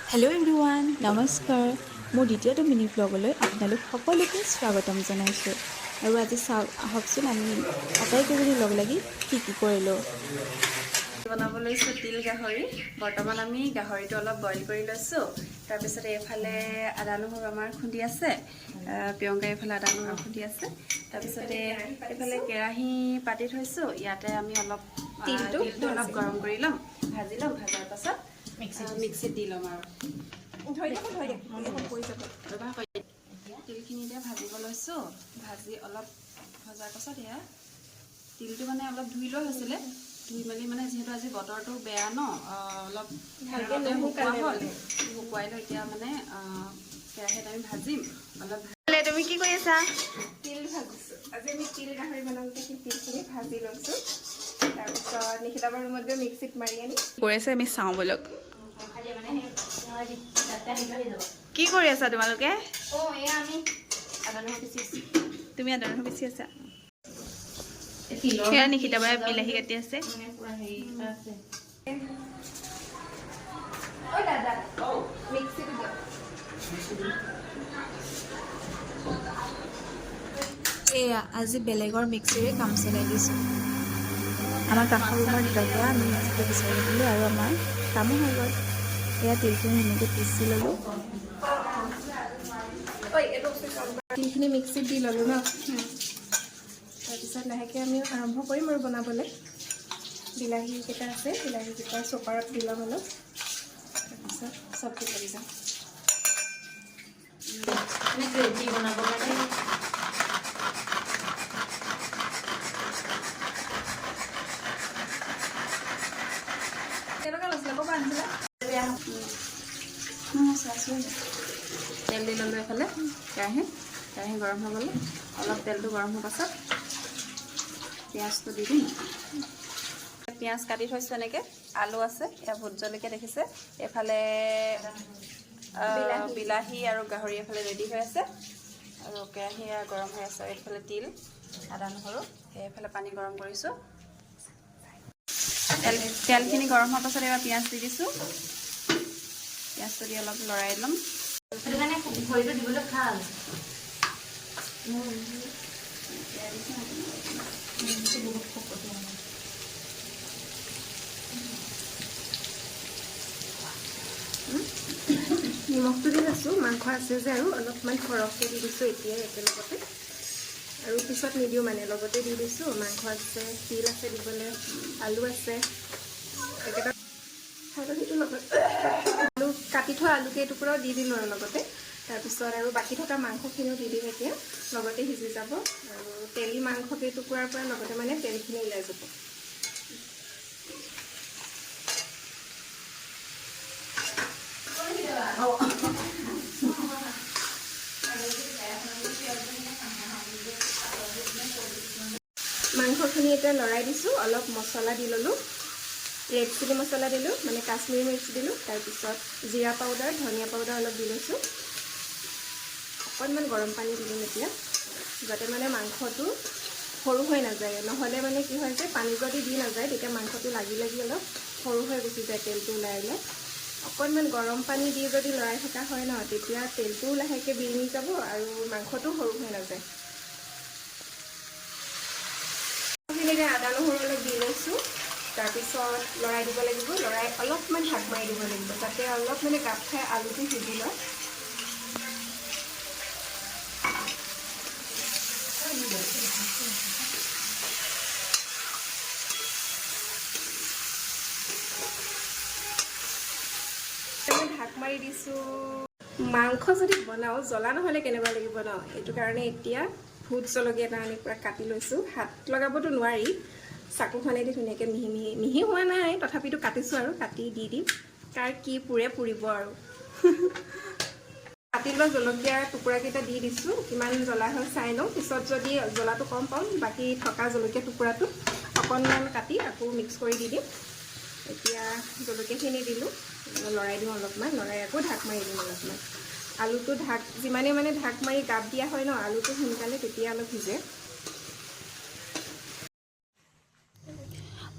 Hello' everyone, নমস্কাৰ। মোৰ দ্বিতীয়টো মিনি ব্লগলৈ আপোনালোক সকলোকে স্বাগতম জনাইছোঁ। আৰু আজি চাওক, আহকচোন আমি আটাইকেইজনী লগ লাগি কি কৰিলোঁ। বনাব লৈছোঁ তিল গাহৰি। বৰ্তমান আমি গাহৰিটো অলপ বইল কৰি লৈছোঁ। তাৰপিছতে এইফালে আদা নহৰু আমাৰ খুন্দি আছে, প্ৰিয়ংকা এইফালে আদা নহৰু খুন্দি আছে। তাৰপিছতে এইফালে কেৰাহী পাতি থৈছোঁ। ইয়াতে আমি অলপ তিলটো অলপ গৰম কৰি ল'ম, ভাজি ল'ম। ভাজাৰ পাছত মিক্সিত দি ল'ম আৰু তিলখিনিতে ভাজিব লৈছোঁ। ভাজি অলপ ভজাৰ পাছত এয়া তিলটো মানে অলপ ধুই লোৱা হৈছিলে। ধুই মেলি মানে যিহেতু আজি বতৰটো বেয়া ন, অলপ ভালকৈ শুকুৱাই হ'ল। শুকুৱাই লৈ এতিয়া মানে কেৰাহীত আমি ভাজিম অলপ। তুমি কি কৰি আছা? তিল ভাজিছোঁ। আজি আমি তিল গাহৰি বনাওঁতে তিলখিনি ভাজি লৈছোঁ। তাৰপিছত নিশিতাবৰ ৰুমত গৈ মিক্সিত মাৰি আনি কৰি আছে, আমি চাওঁ বলক। কি কৰি আছা তোমালোকে? তুমি আদা নহৰু পিচি আছা? সেয়া নিশিতা বাই বিলাহী কাটি আছে। এয়া আজি বেলেগৰ মিক্সিৰে কাম চলাই দিছোঁ। আমাৰ কাষৰ ৰুমৰ দেউতাকে আমি মিক্সিটো বিচাৰি দিলোঁ আৰু আমাৰ কামো হৈ গ'ল। এয়া তিলখিনি সেনেকৈ পিচি ল'লোঁ। তিলখিনি মিক্সিত দি ল'লোঁ ন। তাৰপিছত লাহেকৈ আমি আৰম্ভ কৰিম আৰু বনাবলৈ। বিলাহীকেইটা আছে, বিলাহীকেইটা চপাৰত দি ল'ম অলপ। তাৰপিছত চব্জি কৰি যাম। গ্ৰেভি বনাব লাগে। কেনেকুৱা লৈছিলে ক'ব আনিছিলে? তেল দি ল'লোঁ এইফালে কেৰাহী গৰম হৈ গ'লে অলপ তেলটো গৰম হোৱাৰ পাছত পিঁয়াজটো দি দিম। পিঁয়াজ কাটি থৈছোঁ এনেকৈ। আলু আছে, এয়া ভোট জলকীয়া দেখিছে। এইফালে বিলাহী আৰু গাহৰি এইফালে ৰেডি হৈ আছে আৰু কেৰাহী গৰম হৈ আছে। এইফালে তিল আদা নহৰু, এইফালে পানী গৰম কৰিছোঁ। তেলখিনি গৰম হোৱাৰ পাছত এবাৰ পিঁয়াজ দি দিছোঁ। পিঁয়াজটো দি অলপ লৰাই ল'ম। সেইটো কাৰণে ভৰিটো দিবলৈ ভাল। নিমখটো দি আছোঁ, মাংস আছে যে আৰু অলপমান সৰহকৈ দি দিছোঁ এতিয়াই একেলগতে। আৰু পিছত নিদিওঁ মানে, লগতে দি দিছোঁ। মাংস আছে, তিল আছে দিবলৈ, আলু আছে। একেটা হালধিটো লগত আলু কাটি থোৱা আলুকেইটুকুৰাও দি দিলোঁ আৰু লগতে। তাৰপিছত আৰু বাকী থকা মাংসখিনিও দি দিম এতিয়া, লগতে সিজি যাব। আৰু তেলি মাংসকেইটুকুৰাৰ পৰা লগতে মানে তেলখিনি ওলাই যাব। মাংসখিনি এতিয়া লৰাই দিছোঁ। অলপ মছলা দি ল'লোঁ। ৰেড চিলি মছলা দিলোঁ, মানে কাশ্মীৰী মিৰ্চ দিলোঁ। তাৰপিছত জিৰা পাউডাৰ, ধনিয়া পাউডাৰ অলপ দি লৈছোঁ। অকণমান গৰম পানী দিলোঁ এতিয়া, যাতে মানে মাংসটো সৰু হৈ নাযায়। নহ'লে মানে কি হয় যে পানী যদি দি নাযায় তেতিয়া মাংসটো লাগি লাগি অলপ সৰু হৈ গুচি যায় তেলটো ওলাই ওলাই। অকণমান গৰম পানী দি যদি লৰাই থকা হয় ন, তেতিয়া তেলটোও লাহেকৈ বিৰিঙি যাব আৰু মাংসটো সৰু হৈ নাযায়। সেইখিনিতে আদা নহৰু অলপ দি লৈছোঁ। তাৰপিছত লৰাই দিব লাগিব। লৰাই অলপমান ঢাক মাৰি দিব লাগিব, যাতে অলপ মানে গাপ খাই আলুটো সিজি লয়। ঢাক মাৰি দিছোঁ। মাংস যদি বনাওঁ জ্বলা নহ'লে কেনেকুৱা লাগিব ন, সেইটো কাৰণে এতিয়া ভোট জলকীয়া এটা আনি পূৰা কাটি লৈছোঁ। হাত লগাবতো নোৱাৰি, চাকুখনেদি ধুনীয়াকৈ মিহি হোৱা নাই, তথাপিতো কাটিছোঁ আৰু কাটি দি দিম। কাৰ কি পুৰে পুৰিব আৰু। কাটি লোৱা জলকীয়া টুকুৰাকেইটা দি দিছোঁ। কিমান জ্বলা হয় চাই লওঁ, পিছত যদি জ্বলাটো কম পাওঁ বাকী থকা জলকীয়া টুকুৰাটো অকণমান কাটি আকৌ মিক্স কৰি দি দিম। এতিয়া জলকীয়াখিনি দিলোঁ, লৰাই দিওঁ অলপমান, লৰাই আকৌ ঢাক মাৰি দিওঁ অলপমান। আলুটো যিমানে মানে ঢাক মাৰি গাপ দিয়া হয় ন, আলুটো সোনকালে তেতিয়া অলপ সিজে।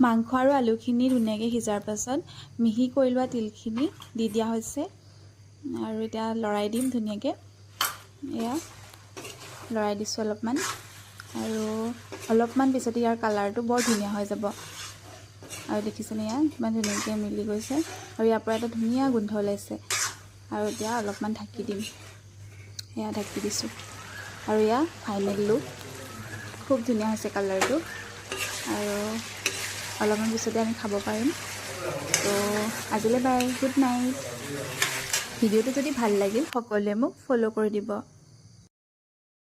মাংস আৰু আলুখিনি ধুনীয়াকৈ সিজাৰ পাছত মিহি কৰি লোৱা তিলখিনি দি দিয়া হৈছে। আৰু এতিয়া লৰাই দিম ধুনীয়াকৈ। এয়া লৰাই দিছোঁ অলপমান, আৰু অলপমান পিছতে ইয়াৰ কালাৰটো বৰ ধুনীয়া হৈ যাব। আৰু দেখিছেনে ইয়াৰ কিমান ধুনীয়াকৈ মিলি গৈছে, আৰু ইয়াৰ পৰা এটা ধুনীয়া গোন্ধ ওলাইছে। আৰু এতিয়া অলপমান ঢাকি দিম, এয়া ঢাকি দিছোঁ। আৰু এয়া ফাইনেল লুক, খুব ধুনীয়া হৈছে কালাৰটো। আৰু অলপমান পিছতে আমি খাব পাৰিম। তো আজিলৈ বাই, গুড নাইট। ভিডিঅ'টো যদি ভাল লাগিল সকলোৱে মোক ফ'ল' কৰি দিব।